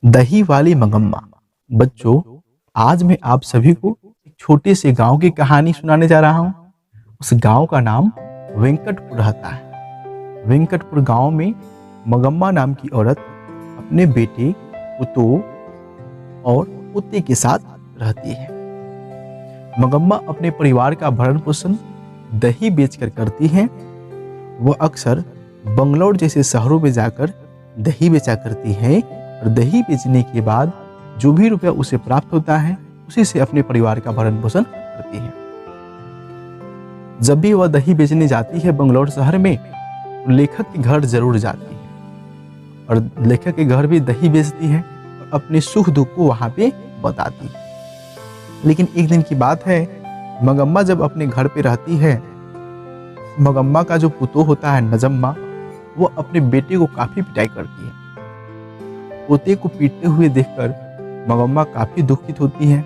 दही वाली मगम्मा। बच्चों, आज मैं आप सभी को एक छोटे से गांव की कहानी सुनाने जा रहा हूं। उस गांव का नाम वेंकटपुर रहता है। वेंकटपुर गांव में मगम्मा नाम की औरत अपने बेटे, पुतों और पोते के साथ रहती है। मगम्मा अपने परिवार का भरण पोषण दही बेचकर करती है। वह अक्सर बंगलौर जैसे शहरों में जाकर दही बेचा करती है और दही बेचने के बाद जो भी रुपया उसे प्राप्त होता है उसी से अपने परिवार का भरण पोषण करती है। जब भी वह दही बेचने जाती है बंगलौर शहर में, तो लेखक के घर जरूर जाती है और लेखक के घर भी दही बेचती है और अपने सुख दुख को वहां पे बताती है। लेकिन एक दिन की बात है, मगम्मा जब अपने घर पे रहती है, मगम्मा का जो पुतों होता है नजम्मा, वो अपने बेटे को काफी पिटाई करती है। पोते को पीटते हुए देखकर मगम्मा काफी दुखित होती है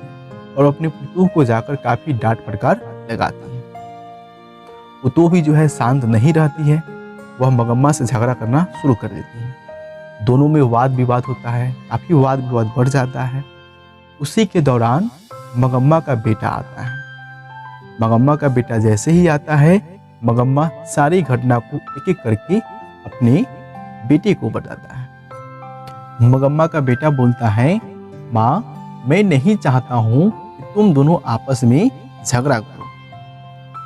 और अपने पुतों को जाकर काफी डांट फटकार लगाती है। पुतों भी जो है शांत नहीं रहती है, वह मगम्मा से झगड़ा करना शुरू कर देती है। दोनों में वाद विवाद होता है, काफी वाद विवाद बढ़ जाता है। उसी के दौरान मगम्मा का बेटा आता है। मगम्मा का बेटा जैसे ही आता है, मगम्मा सारी घटना को एक एक करके अपने बेटे को बताता है। मगम्मा का बेटा बोलता है, माँ, मैं नहीं चाहता हूँ कि तुम दोनों आपस में झगड़ा करो,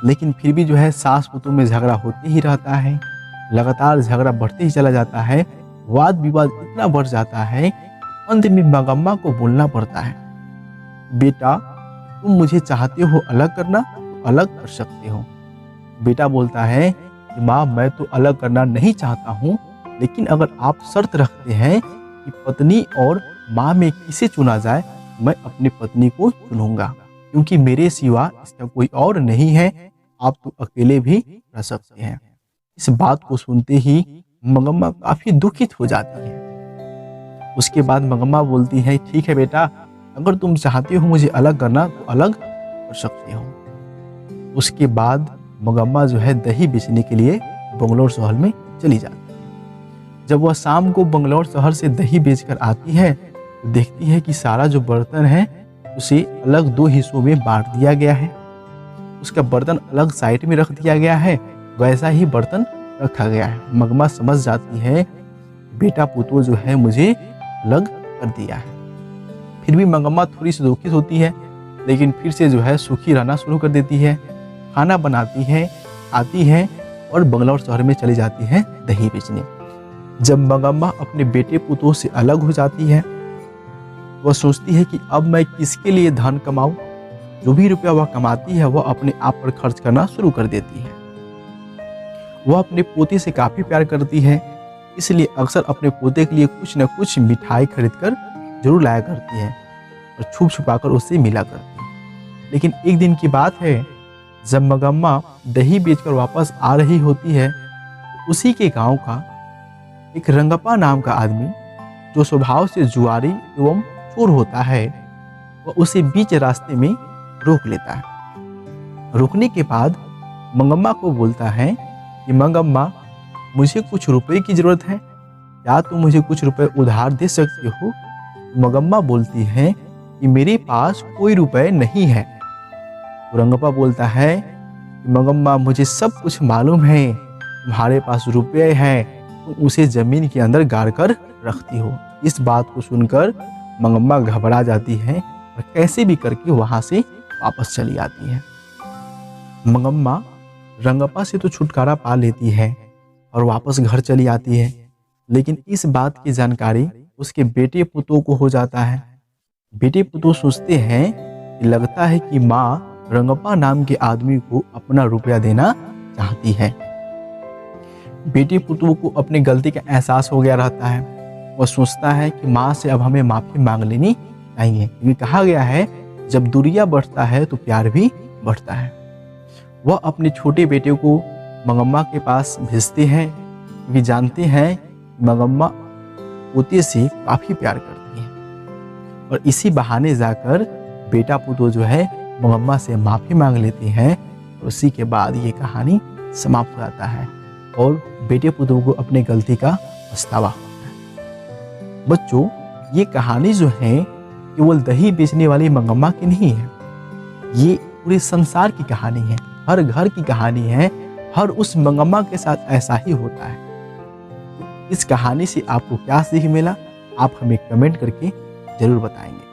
लेकिन फिर भी जो है सास पुतों में झगड़ा होते ही रहता है। लगातार झगड़ा बढ़ते ही चला जाता है। वाद विवाद इतना बढ़ जाता है, अंत में मगम्मा को बोलना पड़ता है, बेटा, तुम मुझे चाहते हो अलग करना तो अलग कर सकते हो। बेटा बोलता है कि माँ, मैं तो अलग करना नहीं चाहता हूँ, लेकिन अगर आप शर्त रखते हैं कि पत्नी और माँ में किसे चुना जाए, मैं अपनी पत्नी को चुनूंगा, क्योंकि मेरे सिवा इसका कोई और नहीं है। आप तो अकेले भी रह सकते हैं। इस बात को सुनते ही मगम्मा काफी दुखित हो जाती है। उसके बाद मगम्मा बोलती है, ठीक है बेटा, अगर तुम चाहते हो मुझे अलग करना तो अलग कर सकते हो। उसके बाद मगम्मा जो है दही बेचने के लिए बंगलौर शहर में चली जाती है। जब वह शाम को बंगलौर शहर से दही बेचकर आती है, तो देखती है कि सारा जो बर्तन है उसे अलग दो हिस्सों में बांट दिया गया है। उसका बर्तन अलग साइड में रख दिया गया है, वैसा ही बर्तन रखा गया है। मगम्मा समझ जाती है, बेटा पुतों जो है मुझे अलग कर दिया है। फिर भी मगम्मा थोड़ी सी दुखित होती है, लेकिन फिर से जो है सुखी रहना शुरू कर देती है। खाना बनाती है, आती है और बंगलौर शहर में चली जाती है दही बेचने। जब मगम्मा अपने बेटे पुतों से अलग हो जाती है, वह सोचती है कि अब मैं किसके लिए धन कमाऊं। जो भी रुपया वह कमाती है वह अपने आप पर खर्च करना शुरू कर देती है। वह अपने पोते से काफी प्यार करती है, इसलिए अक्सर अपने पोते के लिए कुछ न कुछ मिठाई खरीदकर जरूर लाया करती है और छुप छुपाकर उससे मिला करती है। लेकिन एक दिन की बात है, जब मगम्मा दही बेचकर वापस आ रही होती है, तो उसी के गांव का एक रंगप्पा नाम का आदमी, जो स्वभाव से जुआरी एवं चोर होता है, वह उसे बीच रास्ते में रोक लेता है। रोकने के बाद मंगम्मा को बोलता है कि मंगम्मा, मुझे कुछ रुपए की जरूरत है, क्या तुम मुझे कुछ रुपए उधार दे सकते हो? मंगम्मा बोलती है कि मेरे पास कोई रुपए नहीं है। तो रंगप्पा बोलता है कि मंगम्मा, मुझे सब कुछ मालूम है, तुम्हारे पास रुपए हैं, तुम उसे जमीन के अंदर गाड़ कर रखती हो। इस बात को सुनकर मंगम्मा घबरा जाती है और कैसे भी करके वहां से वापस चली आती है। मंगम्मा रंगप्पा से तो छुटकारा पा लेती है और वापस घर चली आती है, लेकिन इस बात की जानकारी उसके बेटे पुतों को हो जाता है। बेटे पुतों सोचते हैं कि लगता है कि माँ रंगप्पा नाम के आदमी को अपना रुपया देना चाहती है। बेटे पुतों को अपनी गलती का एहसास हो गया रहता है। वह सोचता है कि माँ से अब हमें माफी मांग लेनी चाहिए, क्योंकि कहा गया है जब दूरियां बढ़ता है तो प्यार भी बढ़ता है। वह अपने छोटे बेटे को मंगम्मा के पास भेजते हैं, क्योंकि जानते हैं मंगम्मा पोते से काफी प्यार करती है। और इसी बहाने जाकर बेटा पुतों जो है मंगम्मा से माफी मांग लेते हैं और उसी के बाद ये कहानी समाप्त हो जाता है और बेटे पुतों को अपने गलती का पछतावा होता है। बच्चों, ये कहानी जो है केवल दही बेचने वाली मंगम्मा की नहीं है, ये पूरे संसार की कहानी है, हर घर की कहानी है, हर उस मंगम्मा के साथ ऐसा ही होता है। इस कहानी से आपको क्या सीख मिला, आप हमें कमेंट करके जरूर बताएंगे।